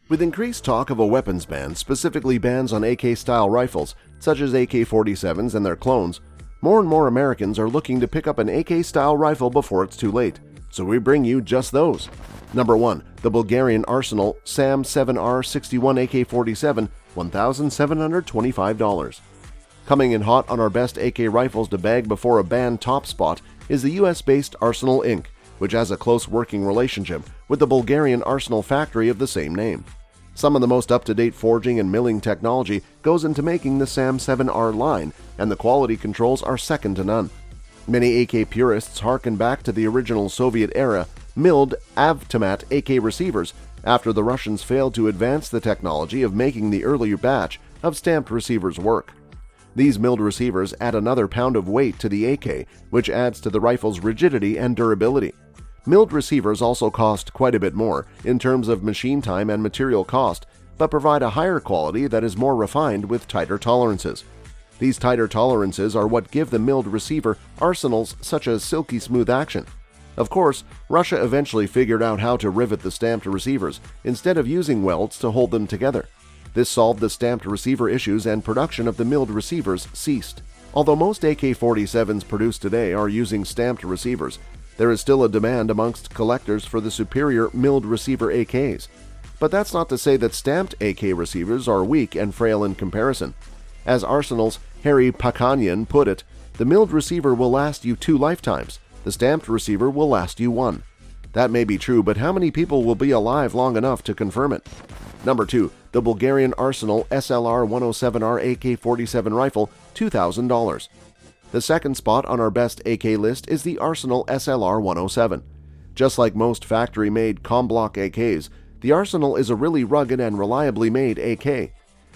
With increased talk of a weapons ban, specifically bans on AK-style rifles, such as AK-47s and their clones, more and more Americans are looking to pick up an AK-style rifle before it's too late, so we bring you just those. Number 1. The Bulgarian Arsenal SLR-107 AK-47, $1,725. Coming in hot on our best AK rifles to bag before a ban top spot is the US-based Arsenal Inc., which has a close working relationship with the Bulgarian Arsenal factory of the same name. Some of the most up-to-date forging and milling technology goes into making the SAM-7R line, and the quality controls are second to none. Many AK purists harken back to the original Soviet-era milled Avtomat AK receivers after the Russians failed to advance the technology of making the earlier batch of stamped receivers work. These milled receivers add another pound of weight to the AK, which adds to the rifle's rigidity and durability. Milled receivers also cost quite a bit more in terms of machine time and material cost, but provide a higher quality that is more refined with tighter tolerances. These tighter tolerances are what give the milled receiver arsenals such a silky smooth action. Of course, Russia eventually figured out how to rivet the stamped receivers instead of using welds to hold them together. This solved the stamped receiver issues and production of the milled receivers ceased. Although most AK-47s produced today are using stamped receivers, there is still a demand amongst collectors for the superior milled receiver AKs. But that's not to say that stamped AK receivers are weak and frail in comparison. As Arsenal's Harry Pakanian put it, the milled receiver will last you 2 lifetimes. The stamped receiver will last you 1. That may be true, but how many people will be alive long enough to confirm it? Number 2. The Bulgarian Arsenal SLR-107R AK-47 rifle, $2,000. The second spot on our best AK list is the Arsenal SLR-107. Just like most factory-made com-bloc AKs, the Arsenal is a really rugged and reliably made AK.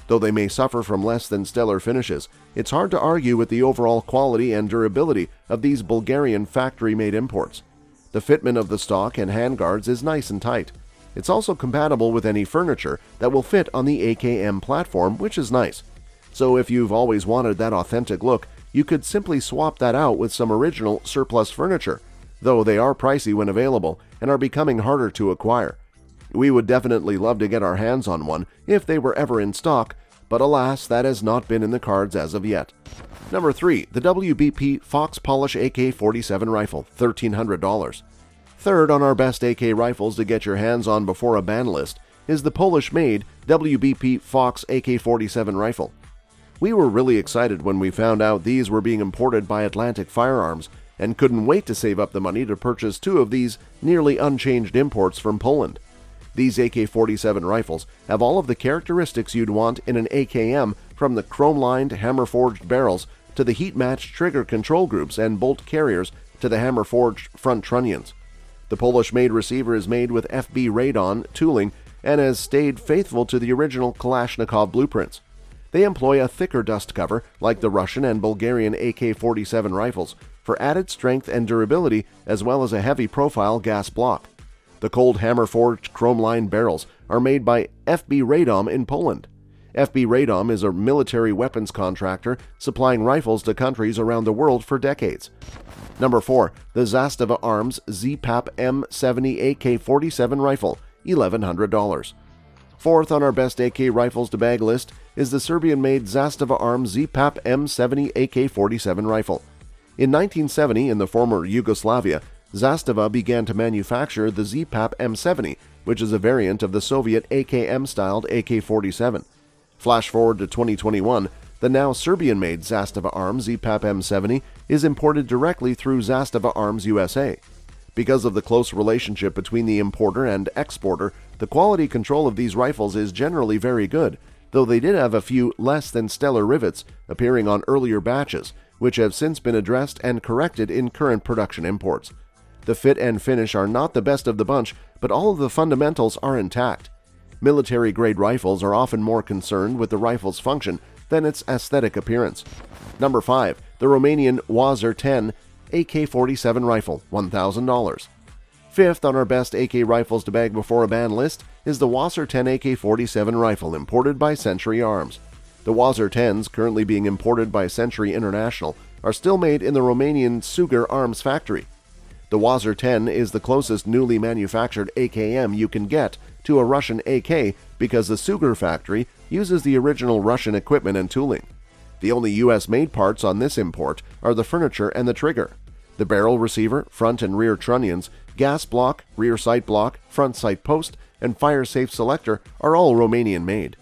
Though they may suffer from less than stellar finishes, it's hard to argue with the overall quality and durability of these Bulgarian factory-made imports. The fitment of the stock and handguards is nice and tight. It's also compatible with any furniture that will fit on the AKM platform, which is nice. So if you've always wanted that authentic look, you could simply swap that out with some original surplus furniture, though they are pricey when available and are becoming harder to acquire. We would definitely love to get our hands on one if they were ever in stock, but alas, that has not been in the cards as of yet. Number 3. The WBP Fox Polish AK-47 rifle, $1,300. Third on our best AK rifles to get your hands on before a ban list is the Polish-made WBP Fox AK-47 rifle. We were really excited when we found out these were being imported by Atlantic Firearms and couldn't wait to save up the money to purchase 2 of these nearly unchanged imports from Poland. These AK-47 rifles have all of the characteristics you'd want in an AKM, from the chrome-lined, hammer-forged barrels to the heat-matched trigger control groups and bolt carriers to the hammer-forged front trunnions. The Polish-made receiver is made with FB radon tooling and has stayed faithful to the original Kalashnikov blueprints. They employ a thicker dust cover, like the Russian and Bulgarian AK-47 rifles, for added strength and durability, as well as a heavy-profile gas block. The cold hammer-forged chrome-lined barrels are made by FB Radom in Poland. FB Radom is a military weapons contractor supplying rifles to countries around the world for decades. Number 4. The Zastava Arms ZPAP M70 AK-47 rifle, $1,100. Fourth on our best AK rifles to bag list is the Serbian-made Zastava Arms ZPAP M70 AK-47 rifle. In 1970, in the former Yugoslavia, Zastava began to manufacture the ZPAP M70, which is a variant of the Soviet AKM-styled AK-47. Flash forward to 2021, the now Serbian-made Zastava Arms ZPAP M70 is imported directly through Zastava Arms USA. Because of the close relationship between the importer and exporter, the quality control of these rifles is generally very good, though they did have a few less than stellar rivets appearing on earlier batches, which have since been addressed and corrected in current production imports. The fit and finish are not the best of the bunch, but all of the fundamentals are intact. Military-grade rifles are often more concerned with the rifle's function than its aesthetic appearance. Number 5. The Romanian Wazer 10 AK-47 rifle, $1,000. Fifth on our best AK rifles to bag before a ban list is the Wazer 10 AK-47 rifle imported by Century Arms. The Wazer 10s, currently being imported by Century International, are still made in the Romanian Sugar Arms factory. The Wazer 10 is the closest newly manufactured AKM you can get to a Russian AK because the Sugar factory uses the original Russian equipment and tooling. The only US-made parts on this import are the furniture and the trigger. The barrel receiver, front and rear trunnions, gas block, rear sight block, front sight post, and fire safe selector are all Romanian-made.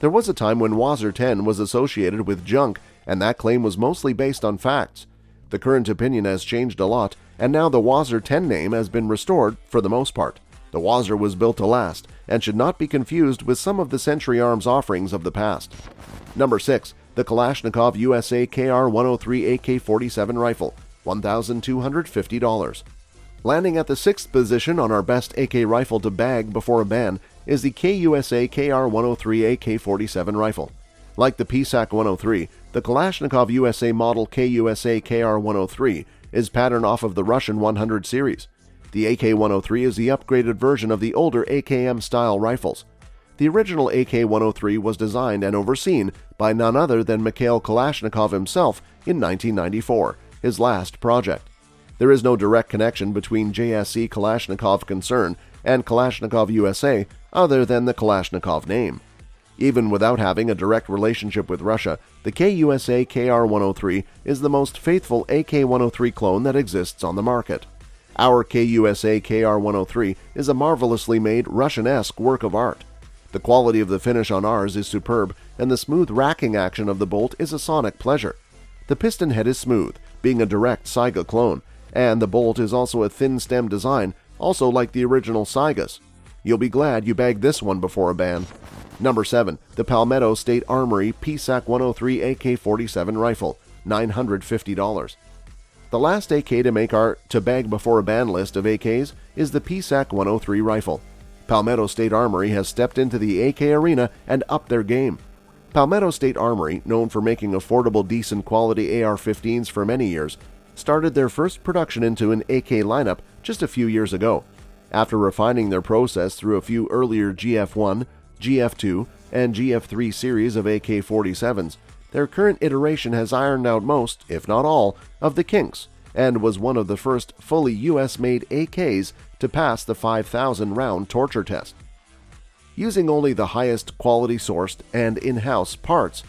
There was a time when Wazer 10 was associated with junk, and that claim was mostly based on facts. The current opinion has changed a lot, and now the Wazer 10 name has been restored for the most part. The Wazer was built to last, and should not be confused with some of the Century Arms offerings of the past. Number 6. The Kalashnikov USA KR-103 AK-47 rifle, $1,250. Landing at the 6th position on our best AK rifle to bag before a ban is the KUSA KR-103 AK-47 rifle. Like the PSAC 103, the Kalashnikov USA model KUSA KR-103 is patterned off of the Russian 100 series. The AK-103 is the upgraded version of the older AKM-style rifles. The original AK-103 was designed and overseen by none other than Mikhail Kalashnikov himself in 1994, his last project. There is no direct connection between JSC Kalashnikov concern and Kalashnikov USA other than the Kalashnikov name. Even without having a direct relationship with Russia, the KUSA KR-103 is the most faithful AK-103 clone that exists on the market. Our KUSA KR-103 is a marvelously made Russian-esque work of art. The quality of the finish on ours is superb, and the smooth racking action of the bolt is a sonic pleasure. The piston head is smooth, being a direct Saiga clone, and the bolt is also a thin stem design, also like the original Saigas. You'll be glad you bagged this one before a ban. Number 7. The Palmetto State Armory PSAC 103 AK-47 rifle, $950. The last AK to make our to bag before a ban list of AKs is the PSAC 103 rifle. Palmetto State Armory has stepped into the AK arena and upped their game. Palmetto State Armory, known for making affordable, decent quality AR-15s for many years, started their first production into an AK lineup just a few years ago. After refining their process through a few earlier GF1, GF2, and GF3 series of AK-47s, their current iteration has ironed out most, if not all, of the kinks, and was one of the first fully US-made AKs to pass the 5,000-round torture test. Using only the highest quality sourced and in-house parts,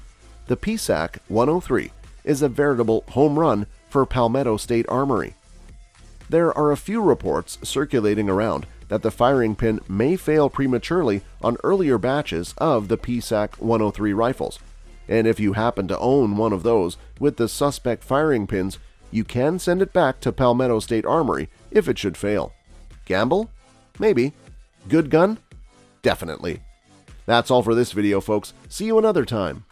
the PSAC 103 is a veritable home run for Palmetto State Armory. There are a few reports circulating around that the firing pin may fail prematurely on earlier batches of the PSAC 103 rifles, and if you happen to own one of those with the suspect firing pins, you can send it back to Palmetto State Armory if it should fail. Gamble? Maybe. Good gun? Definitely. That's all for this video, folks. See you another time.